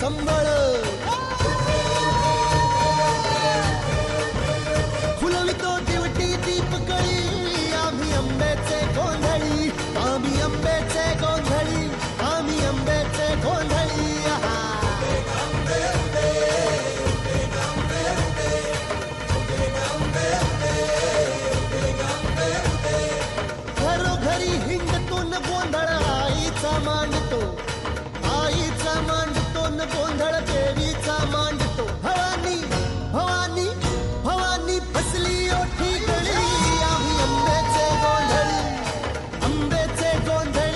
संबळ फुलवितो दिवटी दीपकळी आम्ही आंब्याचे गोंधळी आम्ही आंब्याचे गोंधळी आम्ही आंब्याचे गोंधळी घरोघरी हिंडतो न गोंधळ आईचा मांडतो न गोंधळ देवीचा मांडतो भवानी भवानी भवानी फसली ओठी गळी आम्ही आंब्याचे गोंधळी आम्ही आंब्याचे गोंधळी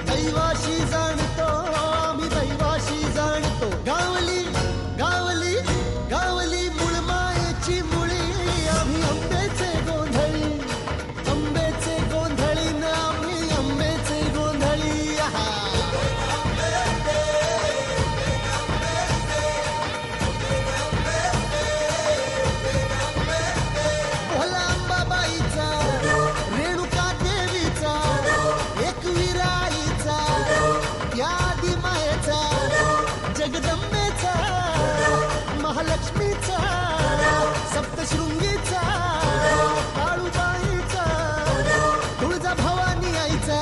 दैवाशी जाणतो आम्ही दैवाशी जाणतो गावली गावली गावली मूळ मायेची मुळी आम्ही आंब्याचे गोंधळी न आम्ही आंब्याचे गोंधळी भोला अंबाबाईचा रेणुका देवीचा एकविरा यादी मायेचा जगदंबेचा महालक्ष्मीचा सप्तशृंगीचा काळूबाईचा तुळजा भवानी आईचा